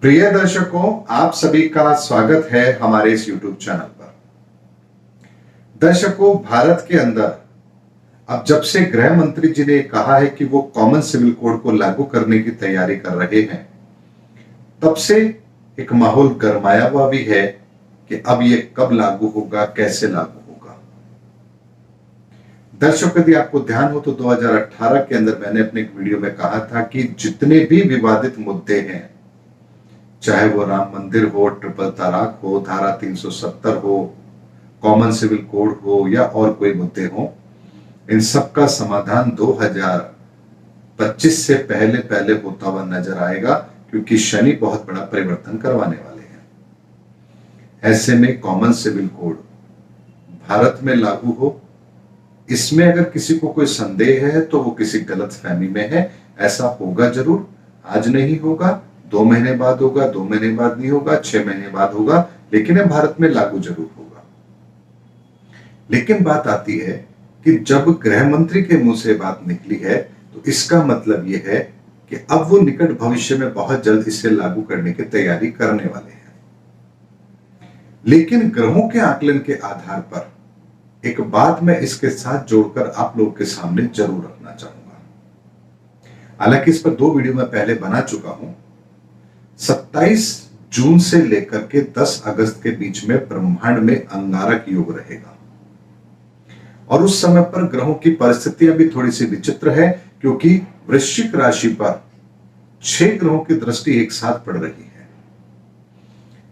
प्रिय दर्शकों, आप सभी का स्वागत है हमारे इस YouTube चैनल पर। दर्शकों, भारत के अंदर अब जब से गृह मंत्री जी ने कहा है कि वो कॉमन सिविल कोड को लागू करने की तैयारी कर रहे हैं, तब से एक माहौल गरमाया हुआ भी है कि अब ये कब लागू होगा, कैसे लागू होगा। दर्शकों, यदि आपको ध्यान हो तो 2018 के अंदर मैंने अपने एक वीडियो में कहा था कि जितने भी विवादित मुद्दे हैं, चाहे वो राम मंदिर हो, ट्रिपल तलाक हो, धारा 370 हो, कॉमन सिविल कोड हो या और कोई मुद्दे हो, इन सब का समाधान 2025 से पहले पहले होता हुआ नजर आएगा, क्योंकि शनि बहुत बड़ा परिवर्तन करवाने वाले हैं। ऐसे में कॉमन सिविल कोड भारत में लागू हो, इसमें अगर किसी को कोई संदेह है तो वो किसी गलतफहमी में है। ऐसा होगा जरूर, आज नहीं होगा, 2 महीने बाद होगा, 2 महीने बाद नहीं होगा, 6 महीने बाद होगा, लेकिन भारत में लागू जरूर होगा। लेकिन बात आती है कि जब गृह मंत्री के मुंह से बात निकली है तो इसका मतलब यह है कि अब वो निकट भविष्य में बहुत जल्द इसे लागू करने की तैयारी करने वाले हैं। लेकिन ग्रहों के आकलन के आधार पर एक बात मैं इसके साथ जोड़कर आप लोगों के सामने जरूर रखना चाहूंगा। हालांकि इस पर 2 वीडियो मैं पहले बना चुका हूं। 27 जून से लेकर के 10 अगस्त के बीच में ब्रह्मांड में अंगारक योग रहेगा, और उस समय पर ग्रहों की परिस्थितियां भी थोड़ी सी विचित्र है, क्योंकि वृश्चिक राशि पर 6 ग्रहों की दृष्टि एक साथ पड़ रही है।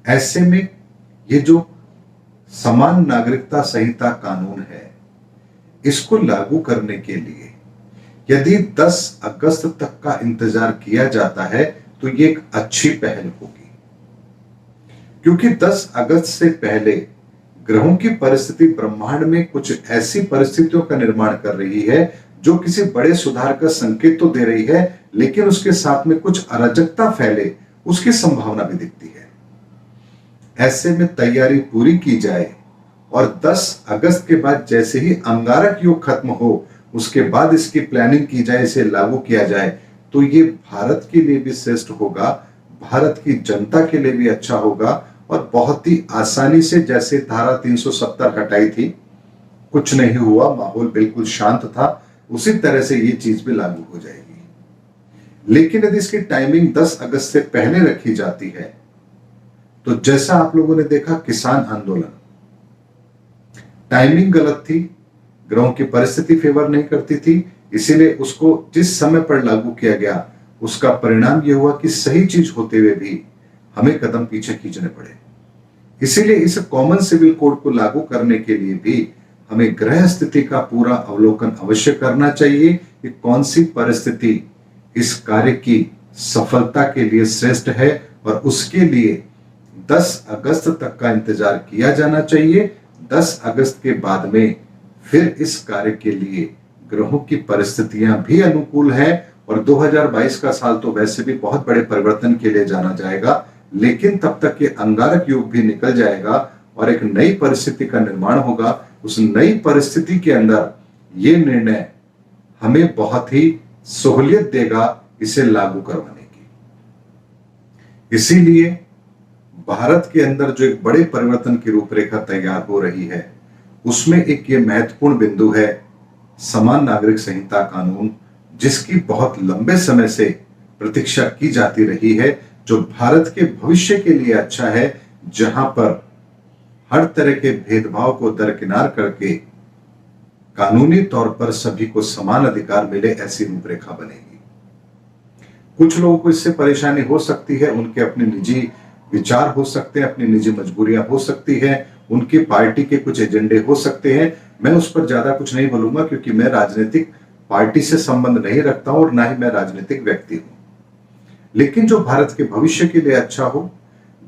ऐसे में ये जो समान नागरिकता संहिता कानून है, इसको लागू करने के लिए यदि 10 अगस्त तक का इंतजार किया जाता है तो ये एक अच्छी पहल होगी, क्योंकि 10 अगस्त से पहले ग्रहों की परिस्थिति ब्रह्मांड में कुछ ऐसी परिस्थितियों का निर्माण कर रही है जो किसी बड़े सुधार का संकेत तो दे रही है, लेकिन उसके साथ में कुछ अराजकता फैले उसकी संभावना भी दिखती है। ऐसे में तैयारी पूरी की जाए और 10 अगस्त के बाद जैसे ही अंगारक योग खत्म हो, उसके बाद इसकी प्लानिंग की जाए, इसे लागू किया जाए, तो ये भारत के लिए भी श्रेष्ठ होगा, भारत की जनता के लिए भी अच्छा होगा, और बहुत ही आसानी से, जैसे धारा 370 हटाई थी, कुछ नहीं हुआ, माहौल बिल्कुल शांत था, उसी तरह से ये चीज भी लागू हो जाएगी। लेकिन यदि इसकी टाइमिंग 10 अगस्त से पहले रखी जाती है तो जैसा आप लोगों ने देखा किसान आंदोलन, टाइमिंग गलत थी, ग्रहों की परिस्थिति फेवर नहीं करती थी, इसीलिए उसको जिस समय पर लागू किया गया उसका परिणाम यह हुआ कि सही चीज होते हुए भी हमें कदम पीछे खींचने पड़े। इसीलिए इस कॉमन सिविल कोड को लागू करने के लिए भी हमें ग्रह स्थिति का पूरा अवलोकन अवश्य करना चाहिए कि कौन सी परिस्थिति इस कार्य की सफलता के लिए श्रेष्ठ है, और उसके लिए 10 अगस्त तक का इंतजार किया जाना चाहिए। 10 अगस्त के बाद में फिर इस कार्य के लिए ग्रहों की परिस्थितियां भी अनुकूल है, और 2022 का साल तो वैसे भी बहुत बड़े परिवर्तन के लिए जाना जाएगा, लेकिन तब तक ये अंगारक योग भी निकल जाएगा और एक नई परिस्थिति का निर्माण होगा। उस नई परिस्थिति के अंदर ये निर्णय हमें बहुत ही सहूलियत देगा इसे लागू करवाने की। इसीलिए भारत के अंदर जो एक बड़े परिवर्तन की रूपरेखा तैयार हो रही है, उसमें एक ये महत्वपूर्ण बिंदु है समान नागरिक संहिता कानून, जिसकी बहुत लंबे समय से प्रतीक्षा की जाती रही है, जो भारत के भविष्य के लिए अच्छा है, जहां पर हर तरह के भेदभाव को दरकिनार करके कानूनी तौर पर सभी को समान अधिकार मिले, ऐसी रूपरेखा बनेगी। कुछ लोगों को इससे परेशानी हो सकती है, उनके अपने निजी विचार हो सकते हैं, अपनी निजी मजबूरियां हो सकती है, उनकी पार्टी के कुछ एजेंडे हो सकते हैं। मैं उस पर ज्यादा कुछ नहीं बोलूंगा, क्योंकि मैं राजनीतिक पार्टी से संबंध नहीं रखता हूं और ना ही मैं राजनीतिक व्यक्ति हूं। लेकिन जो भारत के भविष्य के लिए अच्छा हो,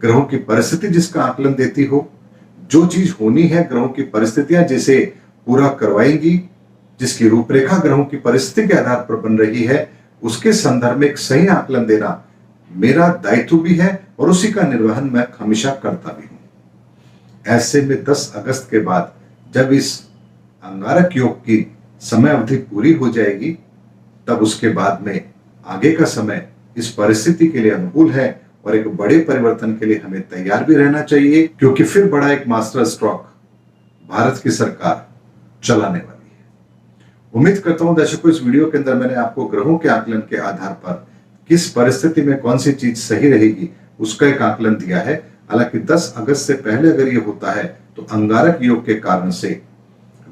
ग्रहों की परिस्थिति जिसका आकलन देती हो, जो चीज होनी है ग्रहों की परिस्थितियां जिसे पूरा करवाएंगी, जिसकी रूपरेखा ग्रहों की परिस्थिति के आधार पर बन रही है, उसके संदर्भ में एक सही आकलन देना मेरा दायित्व भी है, और उसी का निर्वहन मैं हमेशा करता भी हूं। ऐसे में 10 अगस्त के बाद जब इस अंगारक योग की समय अवधि पूरी हो जाएगी, तब उसके बाद में आगे का समय इस परिस्थिति के लिए अनुकूल है, और एक बड़े परिवर्तन के लिए हमें तैयार भी रहना चाहिए, क्योंकि फिर बड़ा एक मास्टर स्ट्रोक भारत की सरकार चलाने वाली है। उम्मीद करता हूं दर्शकों, इस वीडियो के अंदर मैंने आपको ग्रहों के आकलन के आधार पर किस परिस्थिति में कौन सी चीज सही रहेगी उसका एक आकलन दिया है। हालांकि 10 अगस्त से पहले अगर ये होता है तो अंगारक योग के कारण से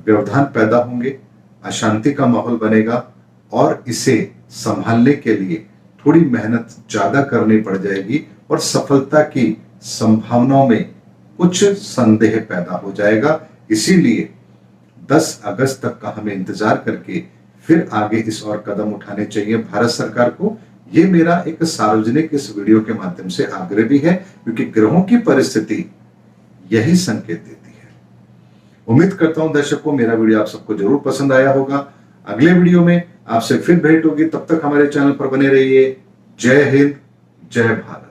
व्यवधान पैदा होंगे, अशांति का माहौल बनेगा और इसे संभालने के लिए थोड़ी मेहनत ज्यादा करनी पड़ जाएगी और सफलता की संभावनाओं में कुछ संदेह पैदा हो जाएगा। इसीलिए 10 अगस्त तक का हमें इंतजार करके फिर आगे इस और कदम उठाने चाहिए भारत सरकार को। ये मेरा एक सार्वजनिक इस वीडियो के माध्यम से आग्रह भी है, क्योंकि ग्रहों की परिस्थिति यही संकेत देती है। उम्मीद करता हूं दर्शकों मेरा वीडियो आप सबको जरूर पसंद आया होगा। अगले वीडियो में आपसे फिर भेंट होगी, तब तक हमारे चैनल पर बने रहिए। जय हिंद, जय भारत।